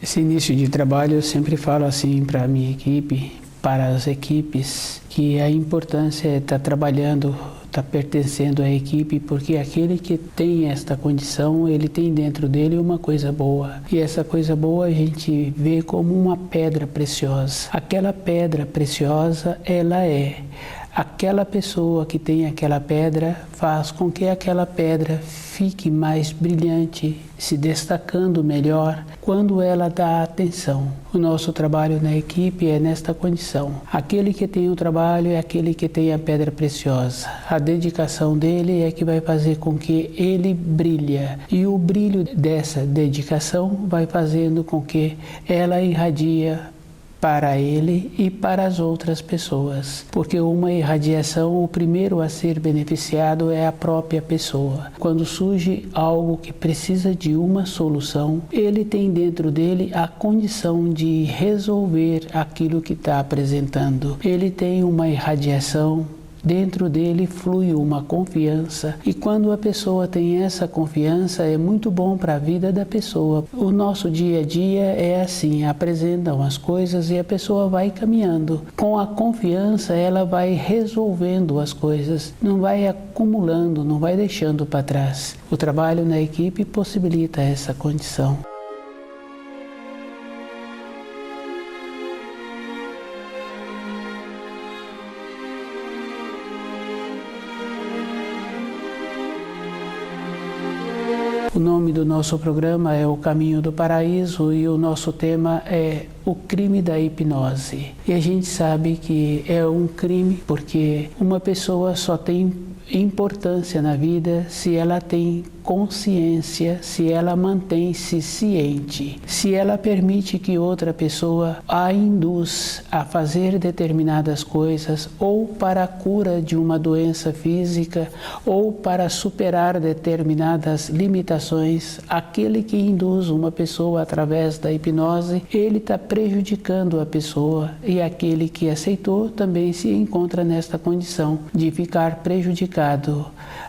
Esse início de trabalho eu sempre falo assim para a minha equipe, para as equipes, que a importância é estar trabalhando, estar pertencendo à equipe, porque aquele que tem esta condição, ele tem dentro dele uma coisa boa. E essa coisa boa a gente vê como uma pedra preciosa. Aquela pedra preciosa, ela é. Aquela pessoa que tem aquela pedra faz com que aquela pedra fique mais brilhante, se destacando melhor quando ela dá atenção. O nosso trabalho na equipe é nesta condição. Aquele que tem o trabalho é aquele que tem a pedra preciosa. A dedicação dele é que vai fazer com que ele brilhe. E o brilho dessa dedicação vai fazendo com que ela irradia para ele e para as outras pessoas. Porque uma irradiação, o primeiro a ser beneficiado é a própria pessoa. Quando surge algo que precisa de uma solução, ele tem dentro dele a condição de resolver aquilo que está apresentando. Ele tem uma irradiação. Dentro dele flui uma confiança e quando a pessoa tem essa confiança é muito bom para a vida da pessoa. O nosso dia a dia é assim, apresentam as coisas e a pessoa vai caminhando. Com a confiança ela vai resolvendo as coisas, não vai acumulando, não vai deixando para trás. O trabalho na equipe possibilita essa condição. O nome do nosso programa é O Caminho do Paraíso e o nosso tema é o crime da hipnose. E a gente sabe que é um crime porque uma pessoa só tem importância na vida se ela tem consciência, se ela mantém-se ciente, se ela permite que outra pessoa a induz a fazer determinadas coisas ou para a cura de uma doença física ou para superar determinadas limitações. Aquele que induz uma pessoa através da hipnose, ele está prejudicando a pessoa e aquele que aceitou também se encontra nesta condição de ficar prejudicado.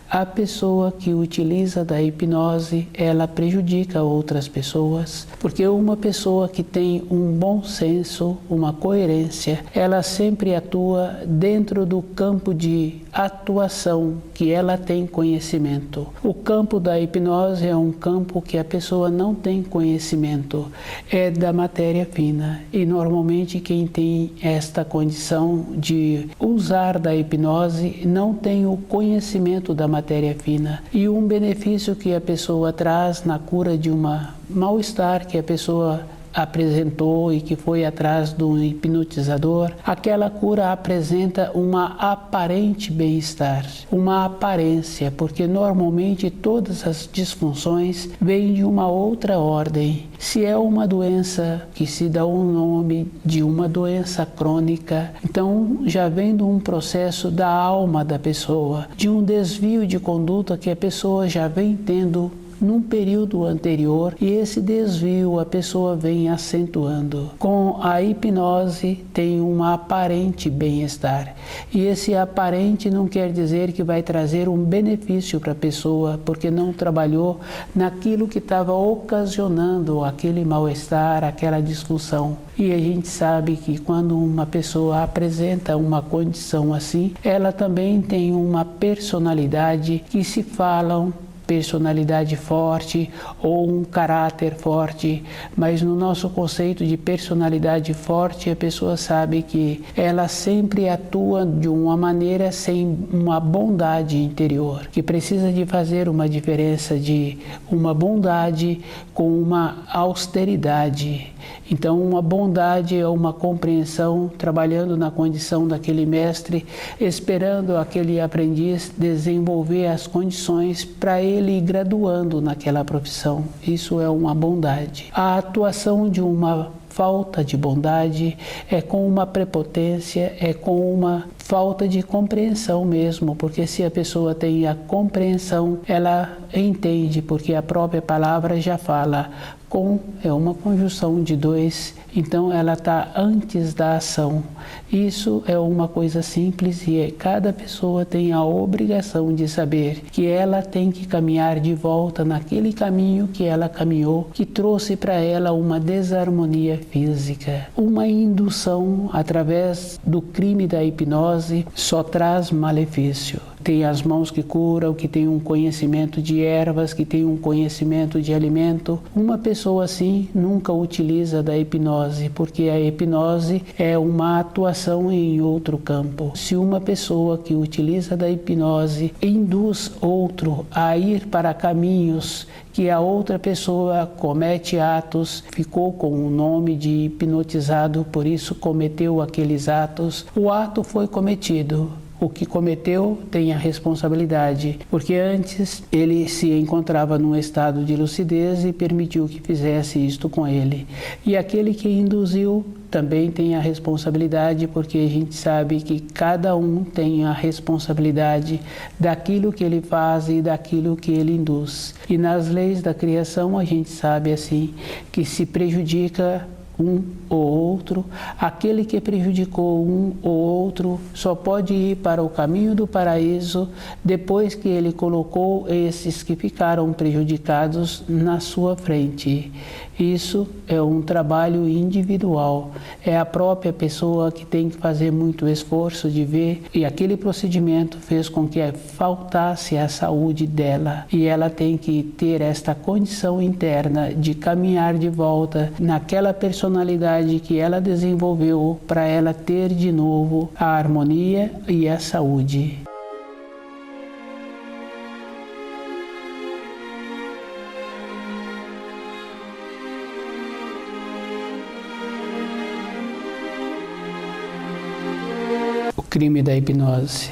A pessoa que utiliza da hipnose, ela prejudica outras pessoas, porque uma pessoa que tem um bom senso, uma coerência, ela sempre atua dentro do campo de atuação que ela tem conhecimento. O campo da hipnose é um campo que a pessoa não tem conhecimento, é da matéria fina. E normalmente quem tem esta condição de usar da hipnose não tem o conhecimento da matéria fina. E um benefício que a pessoa traz na cura de uma mal-estar que a pessoa apresentou e que foi atrás do hipnotizador, aquela cura apresenta uma aparente bem-estar, uma aparência, porque normalmente todas as disfunções vêm de uma outra ordem. Se é uma doença que se dá o nome de uma doença crônica, então já vem de um processo da alma da pessoa, de um desvio de conduta que a pessoa já vem tendo num período anterior e esse desvio a pessoa vem acentuando. Com a hipnose tem um aparente bem-estar e esse aparente não quer dizer que vai trazer um benefício para a pessoa porque não trabalhou naquilo que estava ocasionando aquele mal-estar, aquela disfunção. E a gente sabe que quando uma pessoa apresenta uma condição assim, ela também tem uma personalidade que se falam personalidade forte ou um caráter forte, mas no nosso conceito de personalidade forte, a pessoa sabe que ela sempre atua de uma maneira sem uma bondade interior, que precisa de fazer uma diferença de uma bondade com uma austeridade. Então, uma bondade é uma compreensão, trabalhando na condição daquele mestre, esperando aquele aprendiz desenvolver as condições para ele ir graduando naquela profissão. Isso é uma bondade. A atuação de uma falta de bondade é com uma prepotência, é com uma falta de compreensão mesmo, porque se a pessoa tem a compreensão, ela entende, porque a própria palavra já fala. Com é uma conjunção de dois, então ela está antes da ação. Isso é uma coisa simples e cada pessoa tem a obrigação de saber que ela tem que caminhar de volta naquele caminho que ela caminhou, que trouxe para ela uma desarmonia física. Uma indução através do crime da hipnose só traz malefício. Tem as mãos que curam, que tem um conhecimento de ervas, que tem um conhecimento de alimento. Uma pessoa assim nunca utiliza da hipnose, porque a hipnose é uma atuação em outro campo. Se uma pessoa que utiliza da hipnose induz outro a ir para caminhos que a outra pessoa comete atos, ficou com o nome de hipnotizado, por isso cometeu aqueles atos, o ato foi cometido. O que cometeu tem a responsabilidade, porque antes ele se encontrava num estado de lucidez e permitiu que fizesse isto com ele. E aquele que induziu também tem a responsabilidade, porque a gente sabe que cada um tem a responsabilidade daquilo que ele faz e daquilo que ele induz. E nas leis da criação a gente sabe assim que se prejudica um ou outro, aquele que prejudicou um ou outro só pode ir para o caminho do paraíso depois que ele colocou esses que ficaram prejudicados na sua frente. Isso é um trabalho individual, é a própria pessoa que tem que fazer muito esforço de ver, e aquele procedimento fez com que faltasse a saúde dela, e ela tem que ter esta condição interna de caminhar de volta naquela personalidade que ela desenvolveu para ela ter de novo a harmonia e a saúde. O crime da hipnose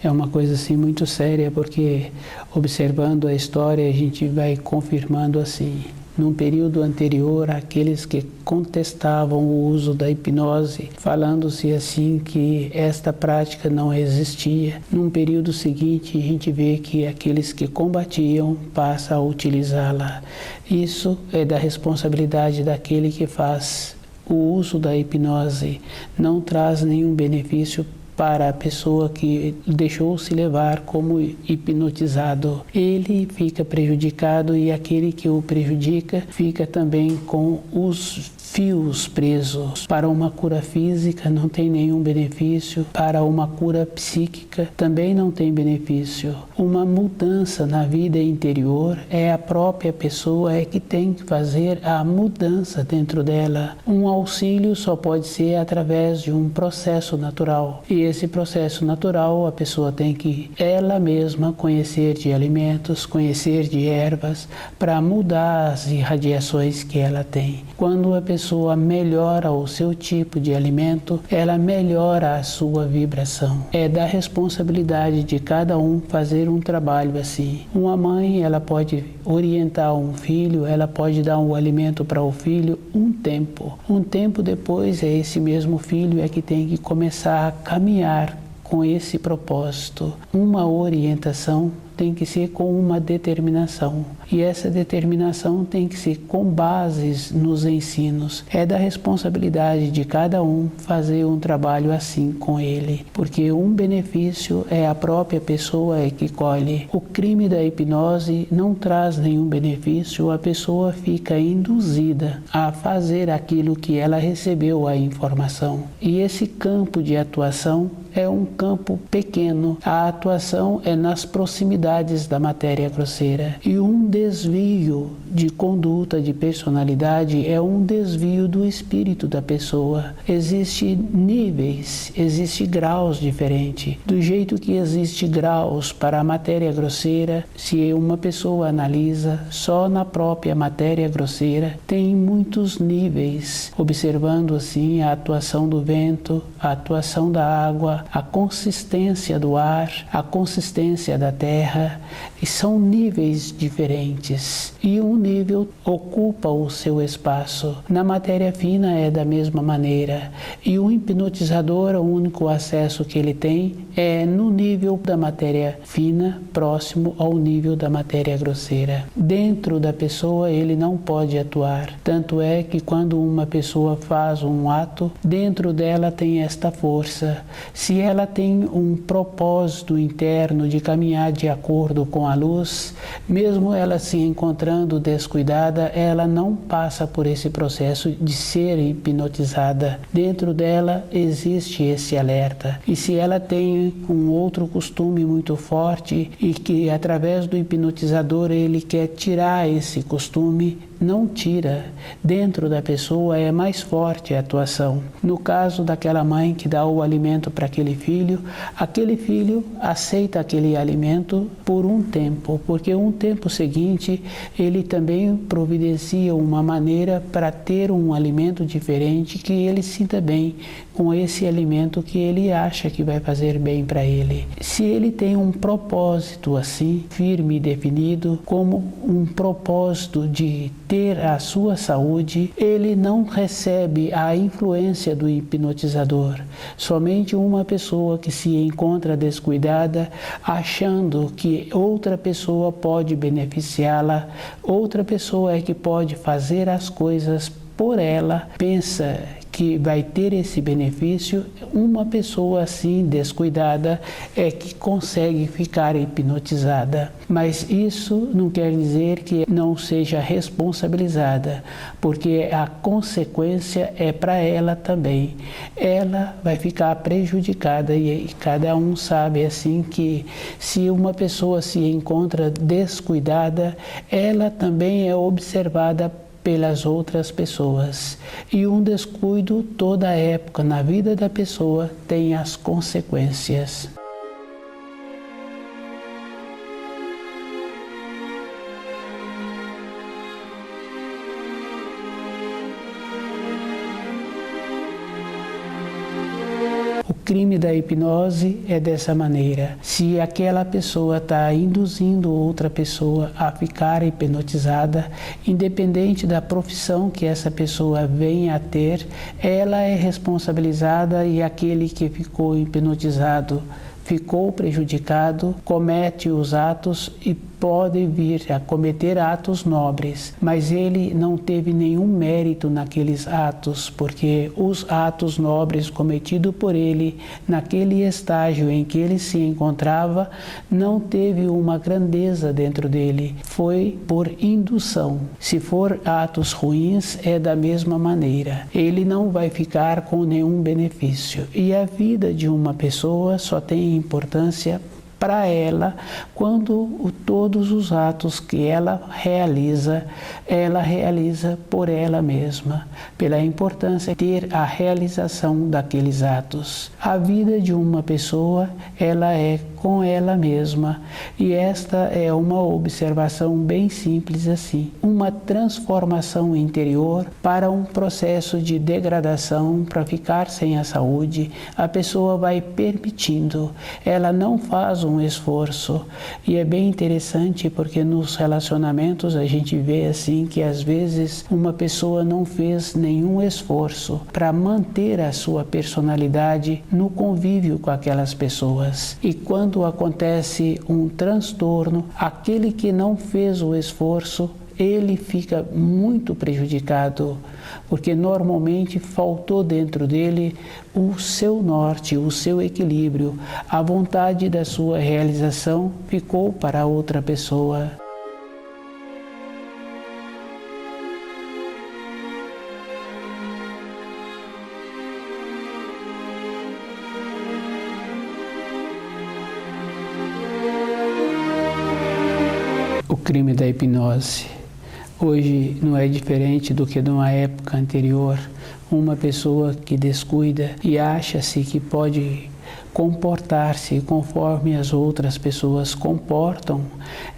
é uma coisa assim muito séria, porque observando a história a gente vai confirmando assim. Num período anterior, aqueles que contestavam o uso da hipnose, falando-se assim que esta prática não existia. Num período seguinte, a gente vê que aqueles que combatiam passam a utilizá-la. Isso é da responsabilidade daquele que faz. O uso da hipnose não traz nenhum benefício para a pessoa que deixou-se levar como hipnotizado. Ele fica prejudicado e aquele que o prejudica fica também com os fios presos. Para uma cura física não tem nenhum benefício, para uma cura psíquica também não tem benefício. Uma mudança na vida interior é a própria pessoa que tem que fazer a mudança dentro dela. Um auxílio só pode ser através de um processo natural. E esse processo natural a pessoa tem que ela mesma conhecer de alimentos, conhecer de ervas para mudar as irradiações que ela tem. Quando a pessoa melhora o seu tipo de alimento, ela melhora a sua vibração. É da responsabilidade de cada um fazer um trabalho assim. Uma mãe, ela pode orientar um filho, ela pode dar um alimento para o filho um tempo. Um tempo depois, é esse mesmo filho que tem que começar a caminhar com esse propósito. Uma orientação tem que ser com uma determinação. E essa determinação tem que ser com bases nos ensinos. É da responsabilidade de cada um fazer um trabalho assim com ele, porque um benefício é a própria pessoa que colhe. O crime da hipnose não traz nenhum benefício, a pessoa fica induzida a fazer aquilo que ela recebeu a informação. E esse campo de atuação é um campo pequeno. A atuação é nas proximidades da matéria grosseira. E um desvio de conduta, de personalidade, é um desvio do espírito da pessoa. Existem níveis, existem graus diferentes. Do jeito que existem graus para a matéria grosseira, se uma pessoa analisa só na própria matéria grosseira, tem muitos níveis, observando assim a atuação do vento, a atuação da água, a consistência do ar, a consistência da terra, e são níveis diferentes. diferentes e um nível ocupa o seu espaço. Na matéria fina é da mesma maneira e o hipnotizador, o único acesso que ele tem é no nível da matéria fina, próximo ao nível da matéria grosseira. Dentro da pessoa ele não pode atuar, tanto é que quando uma pessoa faz um ato, dentro dela tem esta força. Se ela tem um propósito interno de caminhar de acordo com a luz, mesmo ela se encontrando descuidada, ela não passa por esse processo de ser hipnotizada. Dentro dela existe esse alerta. E se ela tem um outro costume muito forte e que através do hipnotizador ele quer tirar esse costume, não tira. Dentro da pessoa é mais forte a atuação. No caso daquela mãe que dá o alimento para aquele filho aceita aquele alimento por um tempo, porque um tempo seguinte ele também providencia uma maneira para ter um alimento diferente que ele sinta bem com esse alimento que ele acha que vai fazer bem para ele. Se ele tem um propósito assim, firme e definido, como um propósito de ter a sua saúde, ele não recebe a influência do hipnotizador. Somente uma pessoa que se encontra descuidada, achando que outra pessoa pode beneficiá-la, outra pessoa é que pode fazer as coisas por ela, pensa que vai ter esse benefício. Uma pessoa assim descuidada é que consegue ficar hipnotizada. Mas isso não quer dizer que não seja responsabilizada, porque a consequência é para ela também. Ela vai ficar prejudicada e cada um sabe assim que se uma pessoa se encontra descuidada, ela também é observada pelas outras pessoas. E um descuido toda época na vida da pessoa tem as consequências. O crime da hipnose é dessa maneira. Se aquela pessoa está induzindo outra pessoa a ficar hipnotizada, independente da profissão que essa pessoa venha a ter, ela é responsabilizada e aquele que ficou hipnotizado ficou prejudicado, comete os atos e pode vir a cometer atos nobres, mas ele não teve nenhum mérito naqueles atos, porque os atos nobres cometidos por ele naquele estágio em que ele se encontrava não teve uma grandeza dentro dele, foi por indução. Se for atos ruins, é da mesma maneira, ele não vai ficar com nenhum benefício. E a vida de uma pessoa só tem importância para ela quando todos os atos que ela realiza por ela mesma, pela importância de ter a realização daqueles atos. A vida de uma pessoa, ela é com ela mesma, e esta é uma observação bem simples assim, uma transformação interior para um processo de degradação, para ficar sem a saúde. A pessoa vai permitindo, ela não faz um esforço, e é bem interessante porque nos relacionamentos a gente vê assim que às vezes uma pessoa não fez nenhum esforço para manter a sua personalidade no convívio com aquelas pessoas, e quando acontece um transtorno, aquele que não fez o esforço, ele fica muito prejudicado, porque normalmente faltou dentro dele o seu norte, o seu equilíbrio, a vontade da sua realização ficou para outra pessoa. O crime da hipnose. Hoje não é diferente do que numa época anterior. Uma pessoa que descuida e acha-se que pode comportar-se conforme as outras pessoas comportam,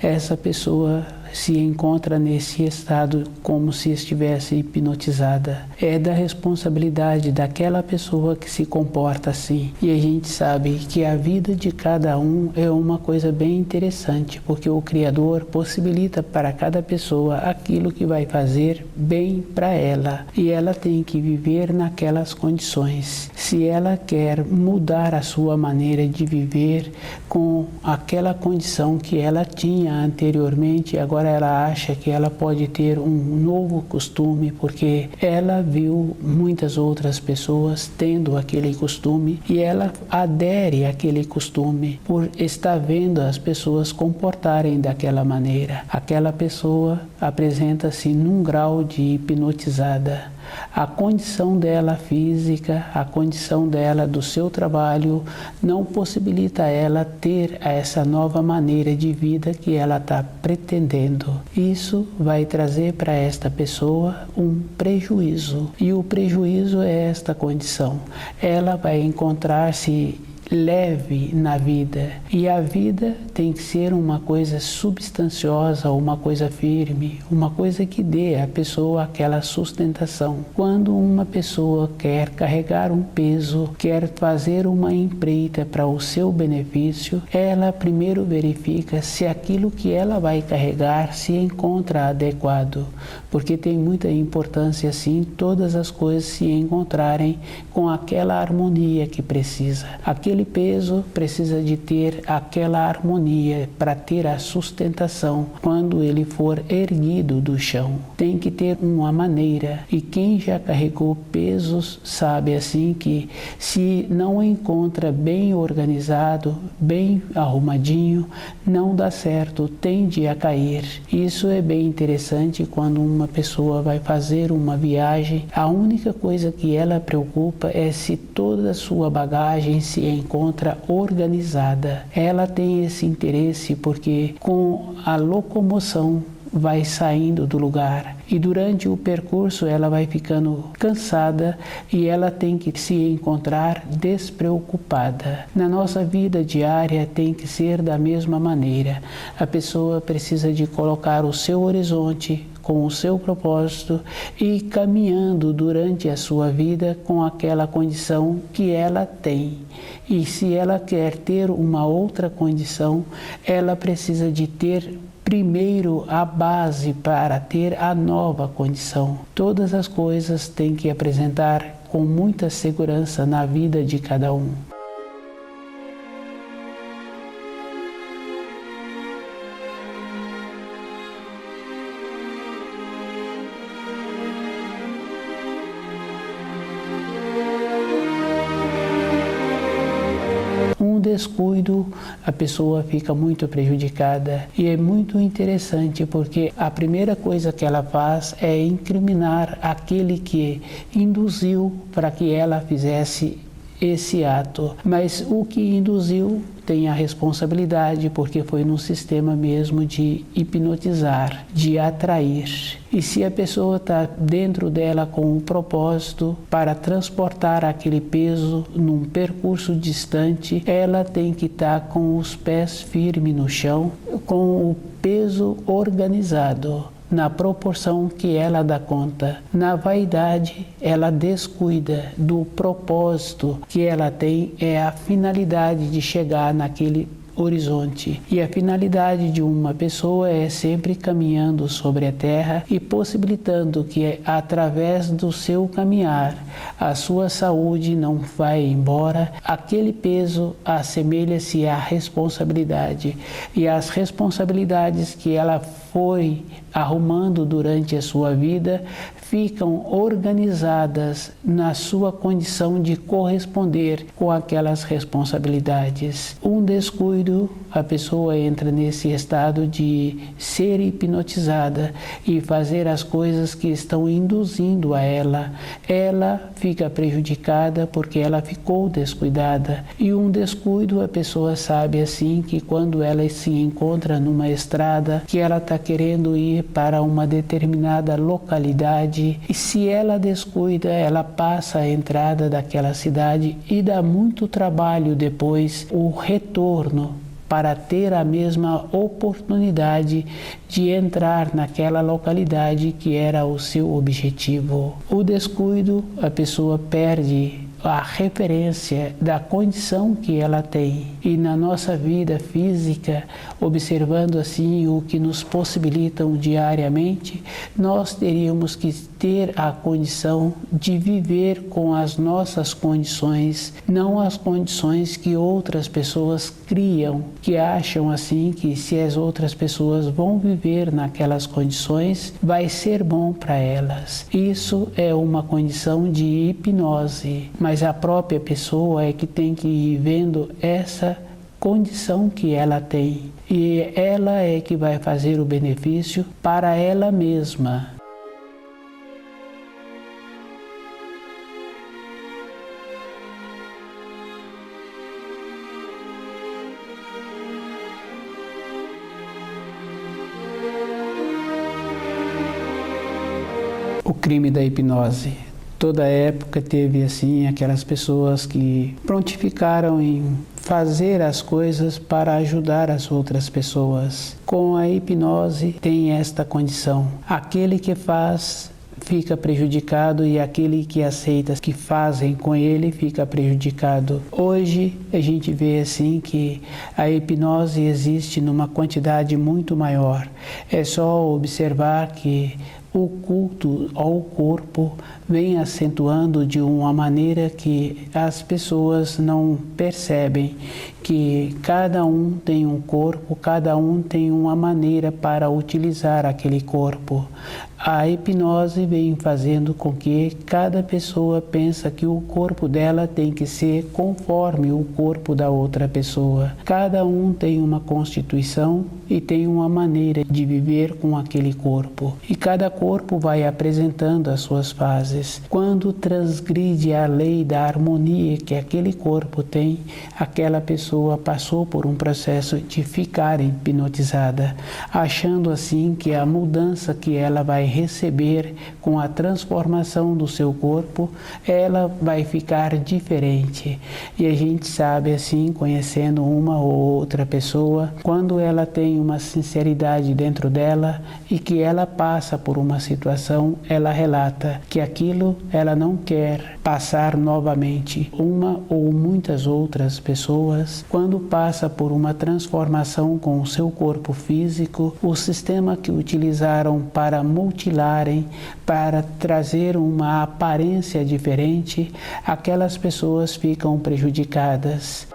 essa pessoa se encontra nesse estado como se estivesse hipnotizada. É da responsabilidade daquela pessoa que se comporta assim. E a gente sabe que a vida de cada um é uma coisa bem interessante, porque o Criador possibilita para cada pessoa aquilo que vai fazer bem para ela. E ela tem que viver naquelas condições. Se ela quer mudar a sua maneira de viver com aquela condição que ela tinha anteriormente, agora ela acha que ela pode ter um novo costume, porque ela viu muitas outras pessoas tendo aquele costume e ela adere àquele costume por estar vendo as pessoas comportarem daquela maneira. Aquela pessoa apresenta-se num grau de hipnotizada. A condição dela física, a condição dela do seu trabalho não possibilita ela ter essa nova maneira de vida que ela está pretendendo. Isso vai trazer para esta pessoa um prejuízo, e o prejuízo é esta condição. Ela vai encontrar-se leve na vida, e a vida tem que ser uma coisa substanciosa, uma coisa firme, uma coisa que dê à pessoa aquela sustentação. Quando uma pessoa quer carregar um peso, quer fazer uma empreita para o seu benefício, ela primeiro verifica se aquilo que ela vai carregar se encontra adequado, porque tem muita importância sim todas as coisas se encontrarem com aquela harmonia que precisa. Aquele peso precisa de ter aquela harmonia para ter a sustentação quando ele for erguido do chão. Tem que ter uma maneira, e quem já carregou pesos sabe assim que se não encontra bem organizado, bem arrumadinho, não dá certo, tende a cair. Isso é bem interessante quando uma pessoa vai fazer uma viagem. A única coisa que ela preocupa é se toda a sua bagagem se encontra organizada. Ela tem esse interesse porque com a locomoção vai saindo do lugar e durante o percurso ela vai ficando cansada e ela tem que se encontrar despreocupada. Na nossa vida diária tem que ser da mesma maneira. A pessoa precisa de colocar o seu horizonte com o seu propósito e caminhando durante a sua vida com aquela condição que ela tem. E se ela quer ter uma outra condição, ela precisa de ter primeiro a base para ter a nova condição. Todas as coisas têm que apresentar com muita segurança na vida de cada um. Descuido, a pessoa fica muito prejudicada, e é muito interessante porque a primeira coisa que ela faz é incriminar aquele que induziu para que ela fizesse esse ato, mas o que induziu tem a responsabilidade porque foi num sistema mesmo de hipnotizar, de atrair. E se a pessoa está dentro dela com um propósito para transportar aquele peso num percurso distante, ela tem que estar com os pés firmes no chão, com o peso organizado, na proporção que ela dá conta. Na vaidade, ela descuida do propósito que ela tem, é a finalidade de chegar naquele horizonte. E a finalidade de uma pessoa é sempre caminhando sobre a terra e possibilitando que através do seu caminhar a sua saúde não vai embora. Aquele peso assemelha-se à responsabilidade, e as responsabilidades que ela foi arrumando durante a sua vida ficam organizadas na sua condição de corresponder com aquelas responsabilidades. Um descuido, a pessoa entra nesse estado de ser hipnotizada e fazer as coisas que estão induzindo a ela. Ela fica prejudicada porque ela ficou descuidada. E um descuido, a pessoa sabe assim que quando ela se encontra numa estrada, que ela está querendo ir para uma determinada localidade, e se ela descuida, ela passa a entrada daquela cidade e dá muito trabalho depois o retorno para ter a mesma oportunidade de entrar naquela localidade que era o seu objetivo. O descuido, a pessoa perde a referência da condição que ela tem. E na nossa vida física, observando assim o que nos possibilitam diariamente, nós teríamos que ter a condição de viver com as nossas condições, não as condições que outras pessoas criam, que acham assim que se as outras pessoas vão viver naquelas condições, vai ser bom para elas. Isso é uma condição de hipnose, mas a própria pessoa é que tem que ir vendo essa condição que ela tem, e ela é que vai fazer o benefício para ela mesma. O crime da hipnose. Toda época teve assim aquelas pessoas que prontificaram em fazer as coisas para ajudar as outras pessoas. Com a hipnose tem esta condição: aquele que faz fica prejudicado e aquele que aceita que fazem com ele fica prejudicado. Hoje a gente vê assim que a hipnose existe numa quantidade muito maior. É só observar que o culto ao corpo vem acentuando de uma maneira que as pessoas não percebem que cada um tem um corpo, cada um tem uma maneira para utilizar aquele corpo. A hipnose vem fazendo com que cada pessoa pensa que o corpo dela tem que ser conforme o corpo da outra pessoa. Cada um tem uma constituição e tem uma maneira de viver com aquele corpo. E cada corpo vai apresentando as suas fases. Quando transgride a lei da harmonia que aquele corpo tem, aquela pessoa passou por um processo de ficar hipnotizada, achando assim que a mudança que ela vai receber com a transformação do seu corpo, ela vai ficar diferente. E a gente sabe assim, conhecendo uma ou outra pessoa, quando ela tem uma sinceridade dentro dela e que ela passa por uma situação, ela relata que aquilo ela não quer passar novamente. Uma ou muitas outras pessoas, quando passa por uma transformação com o seu corpo físico, o sistema que utilizaram para mutilarem, para trazer uma aparência diferente, aquelas pessoas ficam prejudicadas.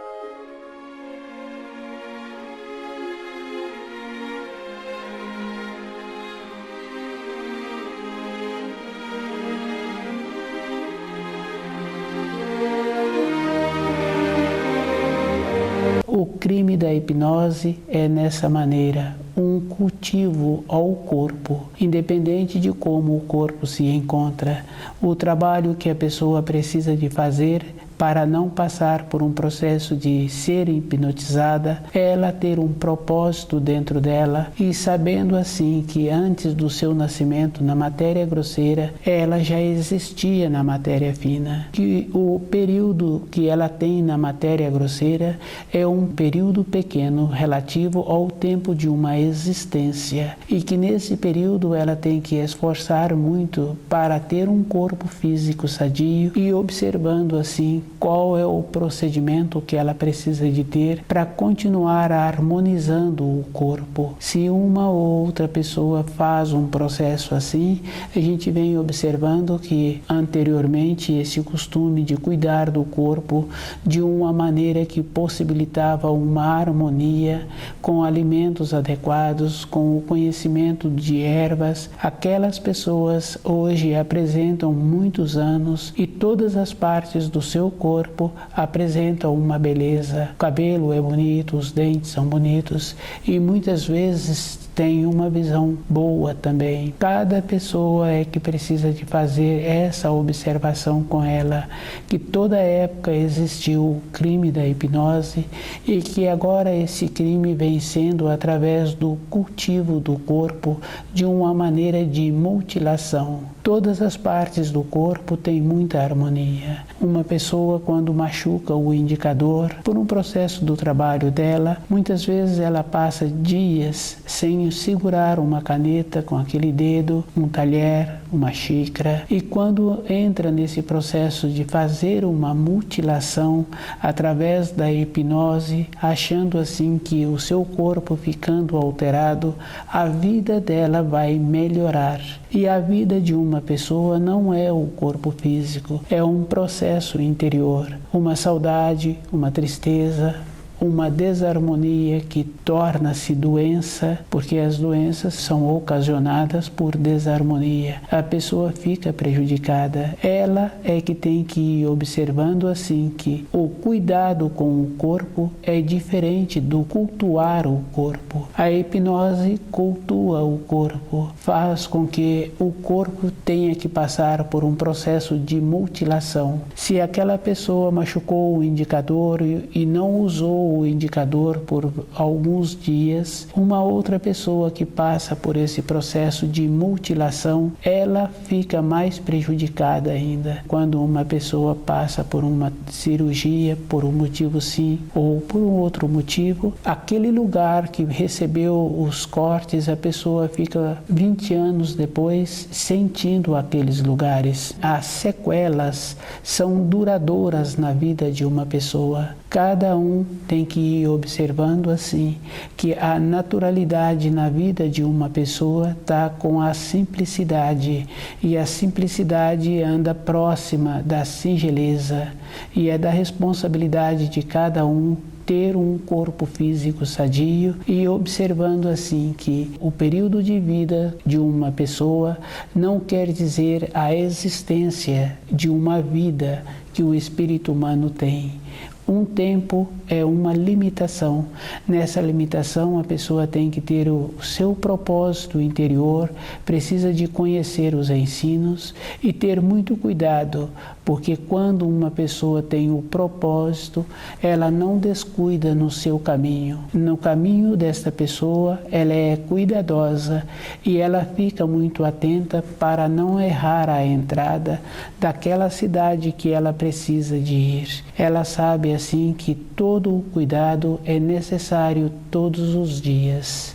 O crime da hipnose é nessa maneira, um cultivo ao corpo, independente de como o corpo se encontra. O trabalho que a pessoa precisa de fazer para não passar por um processo de ser hipnotizada, ela ter um propósito dentro dela e sabendo assim que antes do seu nascimento na matéria grosseira, ela já existia na matéria fina, que o período que ela tem na matéria grosseira é um período pequeno relativo ao tempo de uma existência e que nesse período ela tem que esforçar muito para ter um corpo físico sadio e observando assim qual é o procedimento que ela precisa de ter para continuar harmonizando o corpo. Se uma ou outra pessoa faz um processo assim, a gente vem observando que anteriormente esse costume de cuidar do corpo de uma maneira que possibilitava uma harmonia com alimentos adequados, com o conhecimento de ervas, aquelas pessoas hoje apresentam muitos anos e todas as partes do seu corpo apresentam uma beleza. O cabelo é bonito, os dentes são bonitos e muitas vezes tem uma visão boa também. Cada pessoa é que precisa de fazer essa observação com ela, que toda época existiu o crime da hipnose e que agora esse crime vem sendo através do cultivo do corpo de uma maneira de mutilação. Todas as partes do corpo têm muita harmonia. Uma pessoa pessoa, quando machuca o indicador, por um processo do trabalho dela, muitas vezes ela passa dias sem segurar uma caneta com aquele dedo, um talher, uma xícara, e quando entra nesse processo de fazer uma mutilação através da hipnose, achando assim que o seu corpo ficando alterado, a vida dela vai melhorar. E a vida de uma pessoa não é o corpo físico, é um processo interior, uma saudade, uma tristeza, uma desarmonia que torna-se doença, porque as doenças são ocasionadas por desarmonia. A pessoa fica prejudicada. Ela é que tem que ir observando assim que o cuidado com o corpo é diferente do cultuar o corpo. A hipnose cultua o corpo, faz com que o corpo tenha que passar por um processo de mutilação. Se aquela pessoa machucou o indicador e não usou o indicador por alguns dias, uma outra pessoa que passa por esse processo de mutilação, ela fica mais prejudicada ainda. Quando uma pessoa passa por uma cirurgia, por um motivo sim, ou por um outro motivo, aquele lugar que recebeu os cortes, a pessoa fica 20 anos depois sentindo aqueles lugares. As sequelas são duradouras na vida de uma pessoa. Cada um tem que ir observando assim que a naturalidade na vida de uma pessoa está com a simplicidade, e a simplicidade anda próxima da singeleza, e é da responsabilidade de cada um ter um corpo físico sadio, e observando assim que o período de vida de uma pessoa não quer dizer a existência de uma vida que o espírito humano tem. Um tempo é uma limitação. Nessa limitação, a pessoa tem que ter o seu propósito interior, precisa de conhecer os ensinos e ter muito cuidado, porque quando uma pessoa tem o propósito, ela não descuida no seu caminho. No caminho desta pessoa, ela é cuidadosa e ela fica muito atenta para não errar a entrada daquela cidade que ela precisa de ir. Ela sabe assim que todo o cuidado é necessário todos os dias.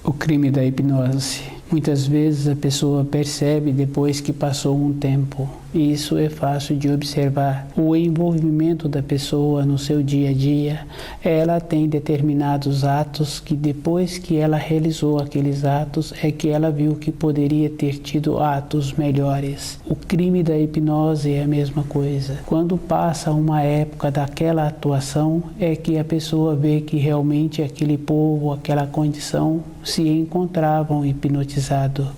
O crime da hipnose. Muitas vezes a pessoa percebe depois que passou um tempo, e isso é fácil de observar. O envolvimento da pessoa no seu dia a dia, ela tem determinados atos que depois que ela realizou aqueles atos é que ela viu que poderia ter tido atos melhores. O crime da hipnose é a mesma coisa. Quando passa uma época daquela atuação é que a pessoa vê que realmente aquele povo, aquela condição se encontravam hipnotizados.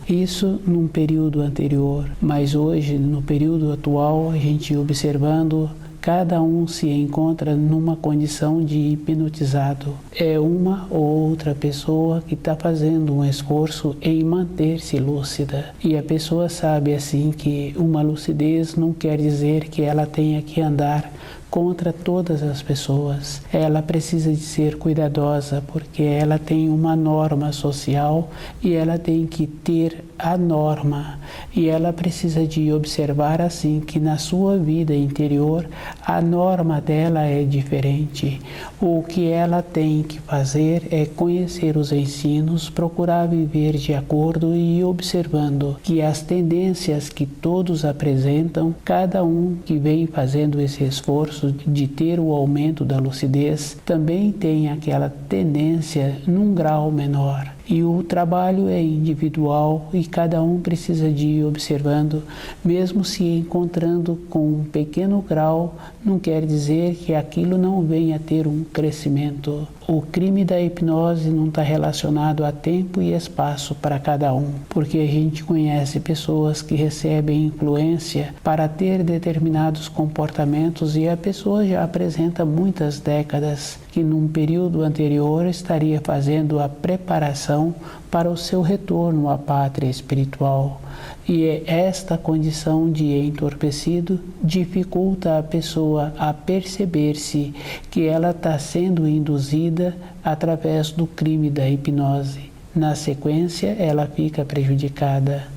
Isso num período anterior, mas hoje, no período atual, a gente observando, cada um se encontra numa condição de hipnotizado. É uma ou outra pessoa que está fazendo um esforço em manter-se lúcida. E a pessoa sabe assim que uma lucidez não quer dizer que ela tenha que andar contra todas as pessoas. Ela precisa de ser cuidadosa, porque ela tem uma norma social e ela tem que ter a norma. E ela precisa de observar assim que na sua vida interior a norma dela é diferente. O que ela tem que fazer é conhecer os ensinos, procurar viver de acordo e observando que as tendências que todos apresentam, cada um que vem fazendo esse esforço de ter o aumento da lucidez, também tem aquela tendência num grau menor. E o trabalho é individual e cada um precisa de ir observando, mesmo se encontrando com um pequeno grau, não quer dizer que aquilo não venha a ter um crescimento. O crime da hipnose não está relacionado a tempo e espaço para cada um, porque a gente conhece pessoas que recebem influência para ter determinados comportamentos e a pessoa já apresenta muitas décadas que num período anterior estaria fazendo a preparação para o seu retorno à pátria espiritual. E esta condição de entorpecido dificulta a pessoa a perceber-se que ela está sendo induzida através do crime da hipnose. Na sequência, ela fica prejudicada.